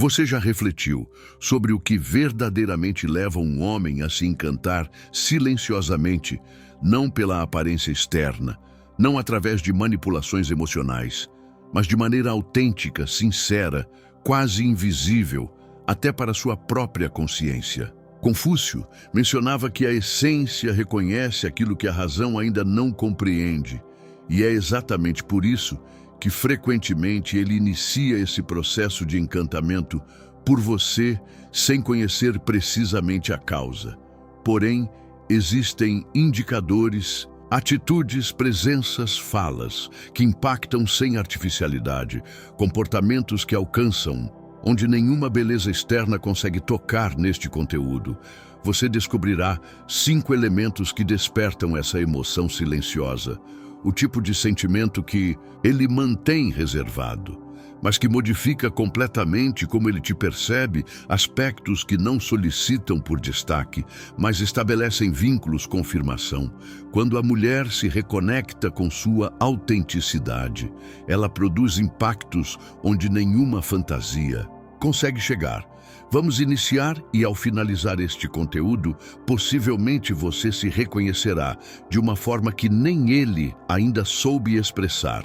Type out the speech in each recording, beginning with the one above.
Você já refletiu sobre o que verdadeiramente leva um homem a se encantar silenciosamente, não pela aparência externa, não através de manipulações emocionais, mas de maneira autêntica, sincera, quase invisível, até para sua própria consciência? Confúcio mencionava que a essência reconhece aquilo que a razão ainda não compreende, e é exatamente por isso que frequentemente ele inicia esse processo de encantamento por você sem conhecer precisamente a causa. Porém, existem indicadores, atitudes, presenças, falas que impactam sem artificialidade, comportamentos que alcançam onde nenhuma beleza externa consegue tocar neste conteúdo. Você descobrirá 5 elementos que despertam essa emoção silenciosa, o tipo de sentimento que ele mantém reservado, mas que modifica completamente como ele te percebe, aspectos que não solicitam por destaque, mas estabelecem vínculos com confirmação. Quando a mulher se reconecta com sua autenticidade, ela produz impactos onde nenhuma fantasia consegue chegar. Vamos iniciar e, ao finalizar este conteúdo, possivelmente você se reconhecerá de uma forma que nem ele ainda soube expressar.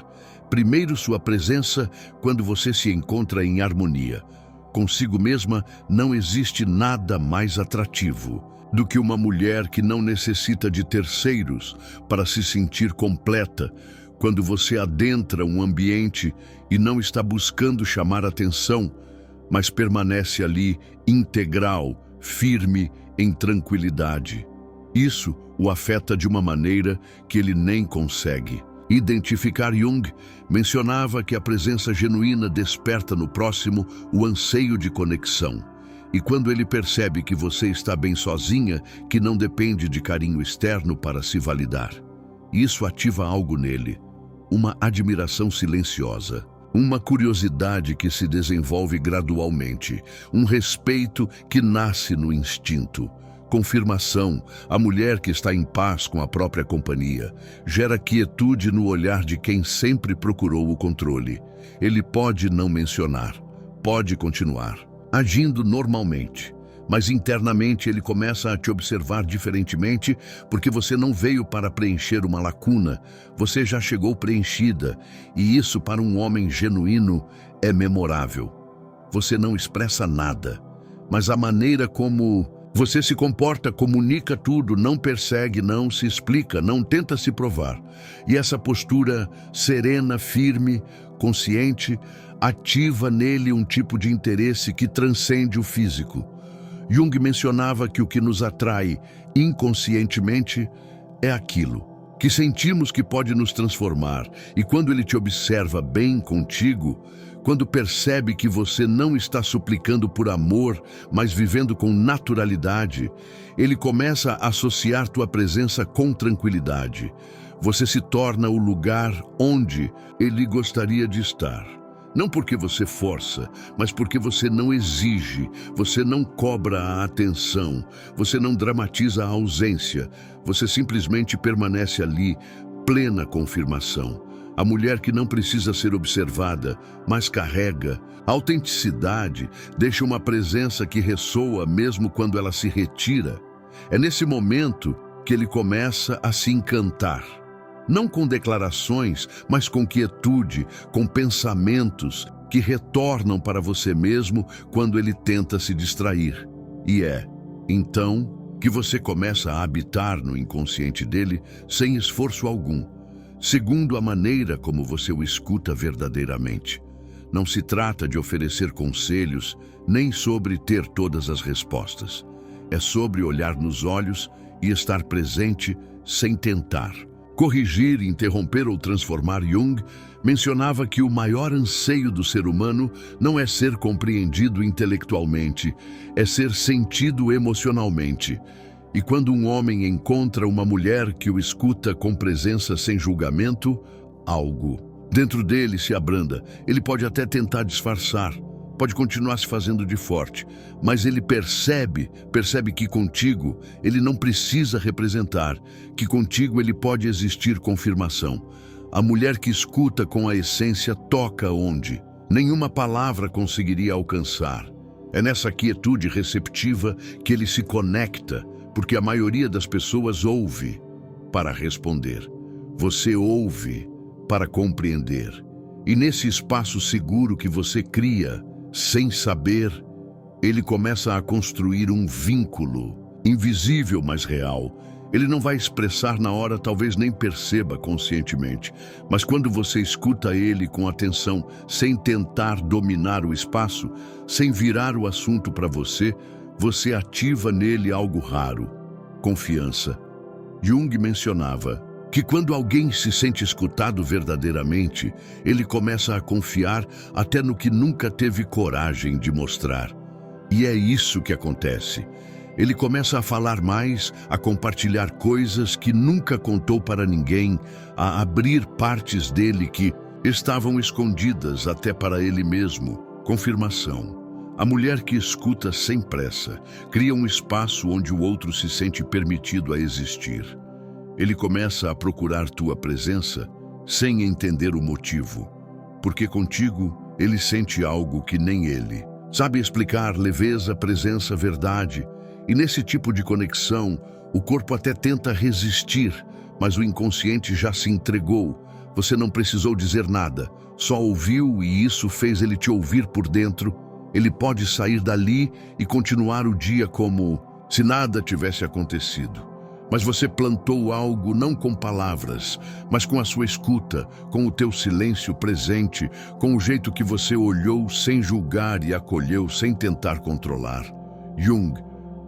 Primeiro, sua presença quando você se encontra em harmonia. Consigo mesma, não existe nada mais atrativo do que uma mulher que não necessita de terceiros para se sentir completa. Quando você adentra um ambiente e não está buscando chamar atenção, mas permanece ali integral, firme, em tranquilidade. Isso o afeta de uma maneira que ele nem consegue identificar. Jung mencionava que a presença genuína desperta no próximo o anseio de conexão. E quando ele percebe que você está bem sozinha, que não depende de carinho externo para se validar, isso ativa algo nele, uma admiração silenciosa. Uma curiosidade que se desenvolve gradualmente, um respeito que nasce no instinto. Confirmação, a mulher que está em paz com a própria companhia, gera quietude no olhar de quem sempre procurou o controle. Ele pode não mencionar, pode continuar, agindo normalmente, mas internamente ele começa a te observar diferentemente porque você não veio para preencher uma lacuna, você já chegou preenchida, e isso para um homem genuíno é memorável. Você não expressa nada, mas a maneira como você se comporta comunica tudo, não persegue, não se explica, não tenta se provar. E essa postura serena, firme, consciente, ativa nele um tipo de interesse que transcende o físico. Jung mencionava que o que nos atrai inconscientemente é aquilo que sentimos que pode nos transformar, e quando ele te observa bem contigo, quando percebe que você não está suplicando por amor, mas vivendo com naturalidade, ele começa a associar tua presença com tranquilidade. Você se torna o lugar onde ele gostaria de estar. Não porque você força, mas porque você não exige, você não cobra a atenção, você não dramatiza a ausência, você simplesmente permanece ali, plena confirmação. A mulher que não precisa ser observada, mas carrega. A autenticidade deixa uma presença que ressoa mesmo quando ela se retira. É nesse momento que ele começa a se encantar. Não com declarações, mas com quietude, com pensamentos que retornam para você mesmo quando ele tenta se distrair. E é, então, que você começa a habitar no inconsciente dele sem esforço algum, segundo a maneira como você o escuta verdadeiramente. Não se trata de oferecer conselhos, nem sobre ter todas as respostas. É sobre olhar nos olhos e estar presente sem tentar corrigir, interromper ou transformar. Jung mencionava que o maior anseio do ser humano não é ser compreendido intelectualmente, é ser sentido emocionalmente. E quando um homem encontra uma mulher que o escuta com presença sem julgamento, algo dentro dele se abranda. Ele pode até tentar disfarçar, pode continuar se fazendo de forte, mas ele percebe que contigo ele não precisa representar, que contigo ele pode existir confirmação. A mulher que escuta com a essência toca onde Nenhuma palavra conseguiria alcançar. É nessa quietude receptiva que ele se conecta, porque a maioria das pessoas ouve para responder. Você ouve para compreender. E nesse espaço seguro que você cria, sem saber, ele começa a construir um vínculo, invisível, mas real. Ele não vai expressar na hora, talvez nem perceba conscientemente, mas quando você escuta ele com atenção, sem tentar dominar o espaço, sem virar o assunto para você, você ativa nele algo raro: confiança. Jung mencionava que quando alguém se sente escutado verdadeiramente, ele começa a confiar até no que nunca teve coragem de mostrar. E é isso que acontece. Ele começa a falar mais, a compartilhar coisas que nunca contou para ninguém, a abrir partes dele que estavam escondidas até para ele mesmo. Confirmação. A mulher que escuta sem pressa cria um espaço onde o outro se sente permitido a existir. Ele começa a procurar tua presença sem entender o motivo, porque contigo ele sente algo que nem ele. Sabe explicar leveza, presença, verdade. E nesse tipo de conexão, o corpo até tenta resistir, mas o inconsciente já se entregou. Você não precisou dizer nada, só ouviu e isso fez ele te ouvir por dentro. Ele pode sair dali e continuar o dia como se nada tivesse acontecido. Mas você plantou algo não com palavras, mas com a sua escuta, com o teu silêncio presente, com o jeito que você olhou sem julgar e acolheu sem tentar controlar. Jung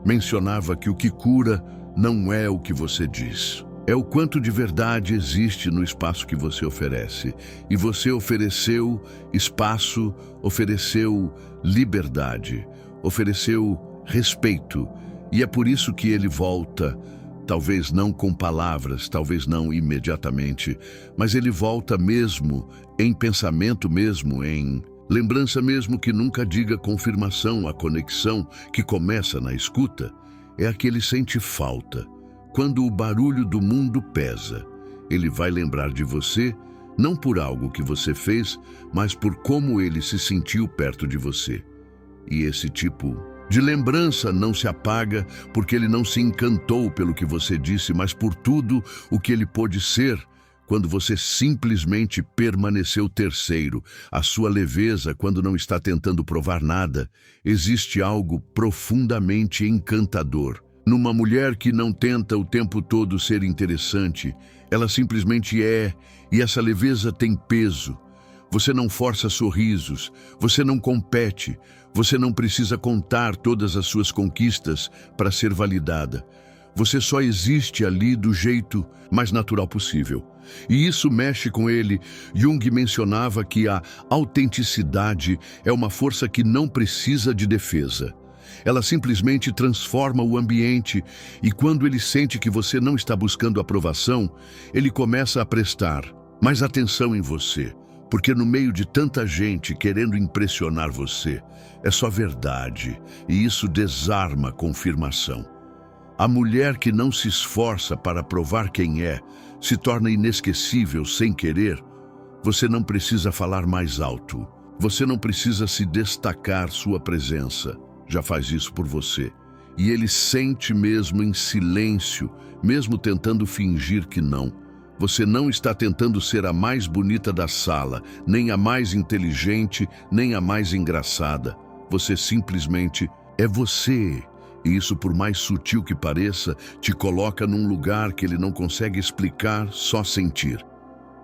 mencionava que o que cura não é o que você diz, é o quanto de verdade existe no espaço que você oferece. E você ofereceu espaço, ofereceu liberdade, ofereceu respeito. E é por isso que ele volta, talvez não com palavras, talvez não imediatamente, mas ele volta mesmo, em pensamento mesmo, em lembrança mesmo que nunca diga confirmação. A conexão que começa na escuta é a que ele sente falta. Quando o barulho do mundo pesa, ele vai lembrar de você, não por algo que você fez, mas por como ele se sentiu perto de você. E esse tipo de lembrança não se apaga porque ele não se encantou pelo que você disse, mas por tudo o que ele pôde ser quando você simplesmente permaneceu terceiro. A sua leveza, quando não está tentando provar nada, existe algo profundamente encantador. Numa mulher que não tenta o tempo todo ser interessante, ela simplesmente é, e essa leveza tem peso. Você não força sorrisos, você não compete, você não precisa contar todas as suas conquistas para ser validada. Você só existe ali do jeito mais natural possível. E isso mexe com ele. Jung mencionava que a autenticidade é uma força que não precisa de defesa. Ela simplesmente transforma o ambiente, e quando ele sente que você não está buscando aprovação, ele começa a prestar mais atenção em você. Porque no meio de tanta gente querendo impressionar você, é só verdade, e isso desarma a confirmação. A mulher que não se esforça para provar quem é, se torna inesquecível sem querer. Você não precisa falar mais alto. Você não precisa se destacar, sua presença já faz isso por você. E ele sente mesmo em silêncio, mesmo tentando fingir que não. Você não está tentando ser a mais bonita da sala, nem a mais inteligente, nem a mais engraçada. Você simplesmente é você. E isso, por mais sutil que pareça, te coloca num lugar que ele não consegue explicar, só sentir.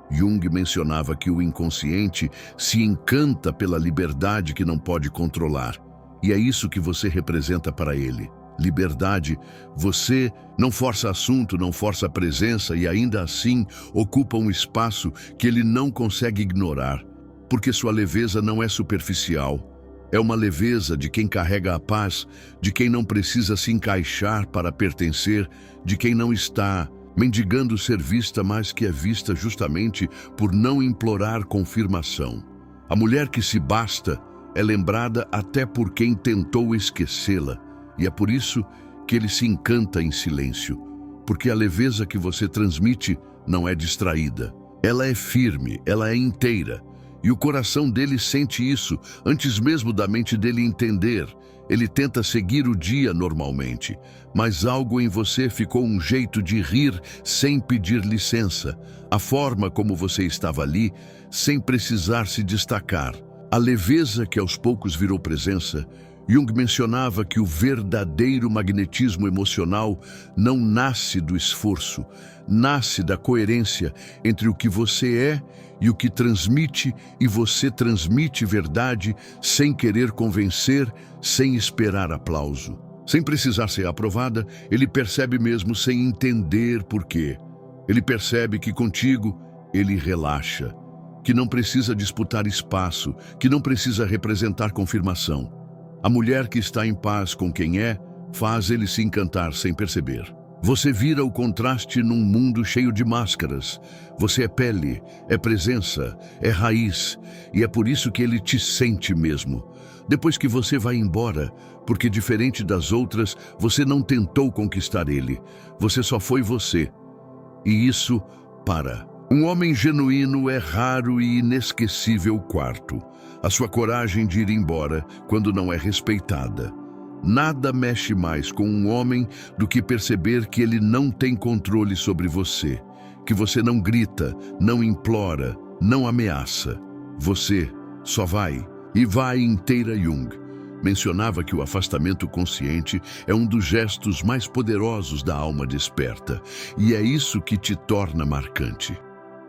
Jung mencionava que o inconsciente se encanta pela liberdade que não pode controlar. E é isso que você representa para ele. Liberdade. Você não força assunto, não força presença e ainda assim ocupa um espaço que ele não consegue ignorar, porque sua leveza não é superficial. É uma leveza de quem carrega a paz, de quem não precisa se encaixar para pertencer, de quem não está mendigando ser vista, mas que é vista justamente por não implorar confirmação. A mulher que se basta é lembrada até por quem tentou esquecê-la, e é por isso que ele se encanta em silêncio, porque a leveza que você transmite não é distraída. Ela é firme, ela é inteira, E o coração dele sente isso, antes mesmo da mente dele entender. Ele tenta seguir o dia normalmente, mas algo em você ficou um jeito de rir sem pedir licença. A forma como você estava ali, sem precisar se destacar. A leveza que aos poucos virou presença. Jung mencionava que o verdadeiro magnetismo emocional não nasce do esforço, nasce da coerência entre o que você é e o que transmite, e você transmite verdade sem querer convencer, sem esperar aplauso. Sem precisar ser aprovada, ele percebe mesmo sem entender por quê. Ele percebe que contigo ele relaxa, que não precisa disputar espaço, que não precisa representar confirmação. A mulher que está em paz com quem é, faz ele se encantar sem perceber. Você vira o contraste num mundo cheio de máscaras. Você é pele, é presença, é raiz, e é por isso que ele te sente mesmo. Depois que você vai embora, porque diferente das outras, você não tentou conquistar ele. Você só foi você. E isso para. Um homem genuíno é raro e inesquecível quarto. A sua coragem de ir embora quando não é respeitada. Nada mexe mais com um homem do que perceber que ele não tem controle sobre você, que você não grita, não implora, não ameaça. Você só vai, e vai inteira. Jung mencionava que o afastamento consciente é um dos gestos mais poderosos da alma desperta, e é isso que te torna marcante.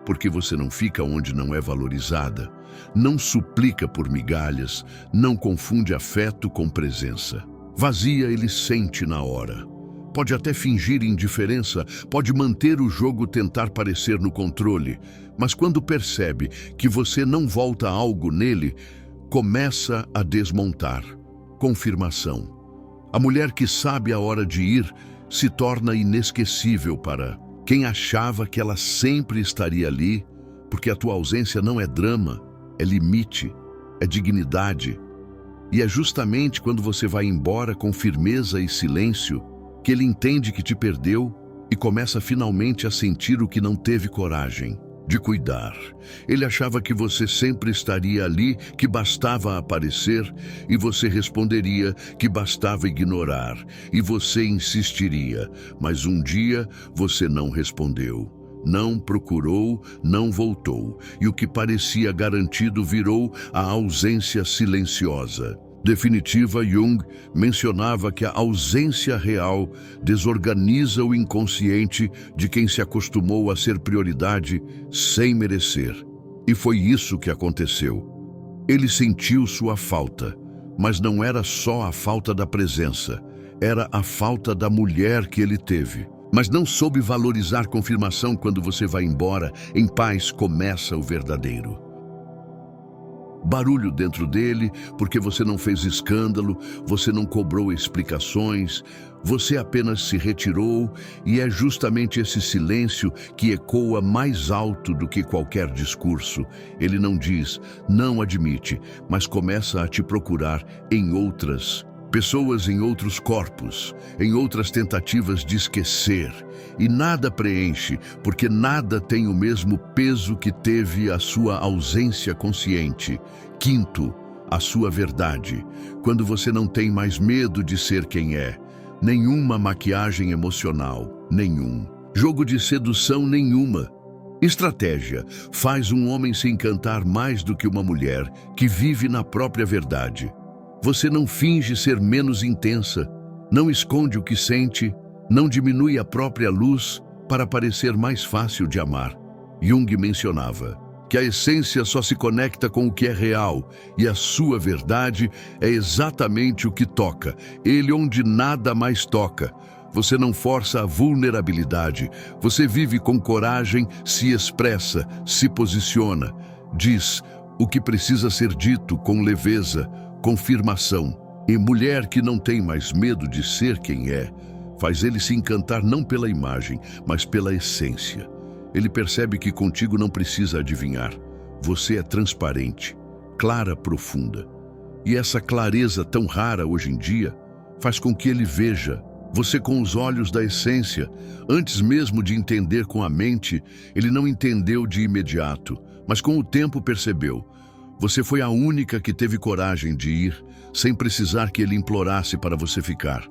Porque você não fica onde não é valorizada, não suplica por migalhas, não confunde afeto com presença. Vazia ele sente na hora. Pode até fingir indiferença, pode manter o jogo, tentar parecer no controle, mas quando percebe que você não volta algo nele, começa a desmontar. Confirmação. A mulher que sabe a hora de ir se torna inesquecível para quem achava que ela sempre estaria ali, porque a tua ausência não é drama, é limite, é dignidade. E é justamente quando você vai embora com firmeza e silêncio que ele entende que te perdeu e começa finalmente a sentir o que não teve coragem de cuidar. Ele achava que você sempre estaria ali, que bastava aparecer, e você responderia que bastava ignorar, e você insistiria, mas um dia você não respondeu. Não procurou, não voltou, e o que parecia garantido virou a ausência silenciosa. Definitiva, Jung mencionava que a ausência real desorganiza o inconsciente de quem se acostumou a ser prioridade sem merecer. E foi isso que aconteceu. Ele sentiu sua falta, mas não era só a falta da presença, era a falta da mulher que ele teve. Mas não soube valorizar confirmação. Quando você vai embora, em paz começa o verdadeiro. Barulho dentro dele, porque você não fez escândalo, você não cobrou explicações, você apenas se retirou, e é justamente esse silêncio que ecoa mais alto do que qualquer discurso. Ele não diz, não admite, mas começa a te procurar em outras pessoas, em outros corpos, em outras tentativas de esquecer. E nada preenche, porque nada tem o mesmo peso que teve a sua ausência consciente. Quinto, a sua verdade. Quando você não tem mais medo de ser quem é. Nenhuma maquiagem emocional, nenhum jogo de sedução, nenhuma estratégia faz um homem se encantar mais do que uma mulher que vive na própria verdade. Você não finge ser menos intensa, não esconde o que sente, não diminui a própria luz para parecer mais fácil de amar. Jung mencionava que a essência só se conecta com o que é real, e a sua verdade é exatamente o que toca, ele onde nada mais toca. Você não força a vulnerabilidade, você vive com coragem, se expressa, se posiciona, diz o que precisa ser dito com leveza, confirmação. E mulher que não tem mais medo de ser quem é, faz ele se encantar não pela imagem, mas pela essência. Ele percebe que contigo não precisa adivinhar. Você é transparente, clara, profunda. E essa clareza tão rara hoje em dia faz com que ele veja você com os olhos da essência. Antes mesmo de entender com a mente, ele não entendeu de imediato, mas com o tempo percebeu. Você foi a única que teve coragem de ir, sem precisar que ele implorasse para você ficar.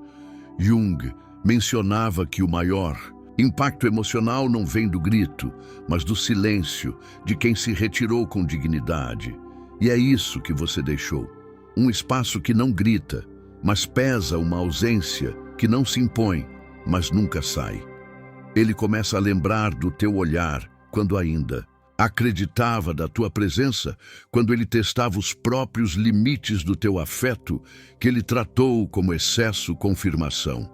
Jung mencionava que o maior impacto emocional não vem do grito, mas do silêncio, de quem se retirou com dignidade. E é isso que você deixou. Um espaço que não grita, mas pesa, uma ausência que não se impõe, mas nunca sai. Ele começa a lembrar do teu olhar quando ainda acreditava, da tua presença quando ele testava os próprios limites do teu afeto, que ele tratou como excesso, confirmação.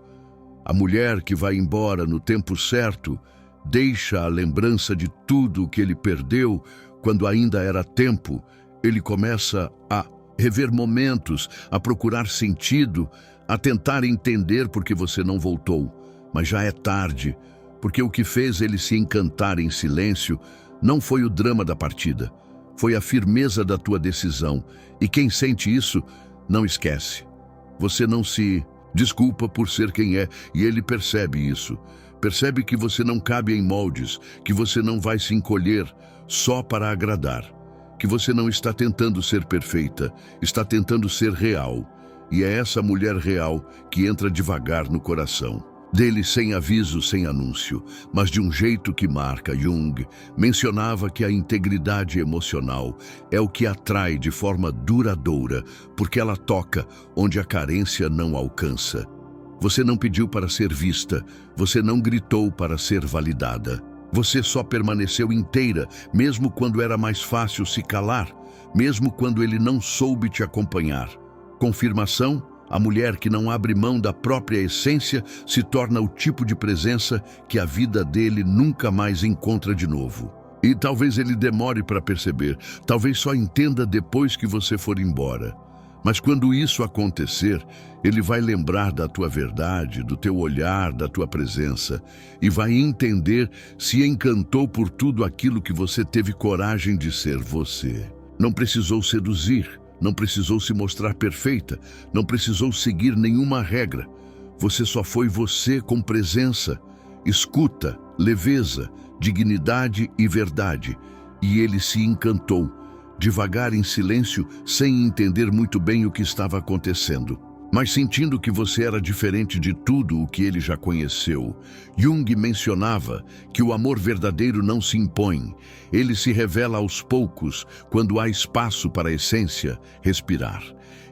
A mulher que vai embora no tempo certo deixa a lembrança de tudo o que ele perdeu quando ainda era tempo. Ele começa a rever momentos, a procurar sentido, a tentar entender por que você não voltou. Mas já é tarde, porque o que fez ele se encantar em silêncio não foi o drama da partida, foi a firmeza da tua decisão. E quem sente isso, não esquece. Você não se desculpa por ser quem é, e ele percebe isso. Percebe que você não cabe em moldes, que você não vai se encolher só para agradar, que você não está tentando ser perfeita, está tentando ser real. E é essa mulher real que entra devagar no coração dele, sem aviso, sem anúncio, mas de um jeito que marca. Jung mencionava que a integridade emocional é o que atrai de forma duradoura, porque ela toca onde a carência não alcança. Você não pediu para ser vista, você não gritou para ser validada. Você só permaneceu inteira, mesmo quando era mais fácil se calar, mesmo quando ele não soube te acompanhar. Confirmação: a mulher que não abre mão da própria essência se torna o tipo de presença que a vida dele nunca mais encontra de novo. E talvez ele demore para perceber, talvez só entenda depois que você for embora. Mas quando isso acontecer, ele vai lembrar da tua verdade, do teu olhar, da tua presença, e vai entender, se encantou por tudo aquilo que você teve coragem de ser você. Não precisou seduzir, não precisou se mostrar perfeita, não precisou seguir nenhuma regra. Você só foi você, com presença, escuta, leveza, dignidade e verdade. E ele se encantou, devagar, em silêncio, sem entender muito bem o que estava acontecendo, mas sentindo que você era diferente de tudo o que ele já conheceu. Jung mencionava que o amor verdadeiro não se impõe, ele se revela aos poucos, quando há espaço para a essência respirar.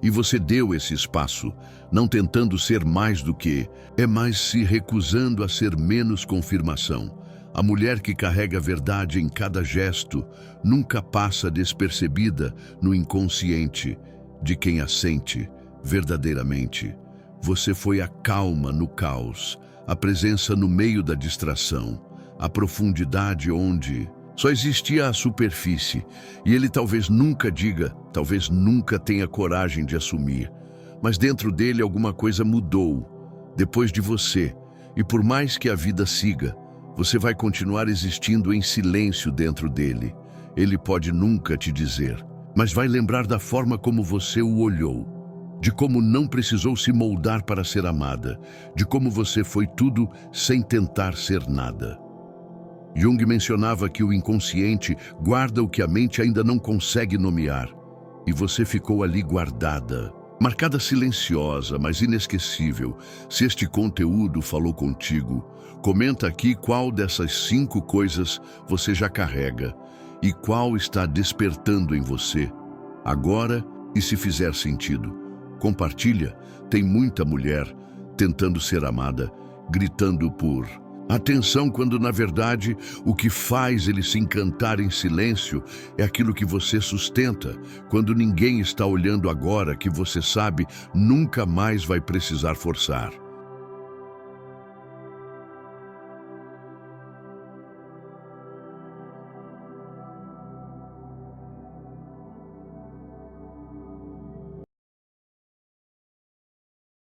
E você deu esse espaço, não tentando ser mais do que, mas se recusando a ser menos. Confirmação: a mulher que carrega a verdade em cada gesto nunca passa despercebida no inconsciente de quem a sente verdadeiramente. Você foi a calma no caos, a presença no meio da distração, a profundidade onde só existia a superfície, e ele talvez nunca diga, talvez nunca tenha coragem de assumir, mas dentro dele alguma coisa mudou, depois de você, e por mais que a vida siga, você vai continuar existindo em silêncio dentro dele. Ele pode nunca te dizer, mas vai lembrar da forma como você o olhou, de como não precisou se moldar para ser amada, de como você foi tudo sem tentar ser nada. Jung mencionava que o inconsciente guarda o que a mente ainda não consegue nomear, e você ficou ali guardada, marcada, silenciosa, mas inesquecível. Se este conteúdo falou contigo, comenta aqui qual dessas 5 coisas você já carrega e qual está despertando em você agora, e se fizer sentido, compartilha. Tem muita mulher tentando ser amada, gritando por atenção, quando na verdade o que faz ele se encantar em silêncio é aquilo que você sustenta, quando ninguém está olhando agora, que você sabe nunca mais vai precisar forçar.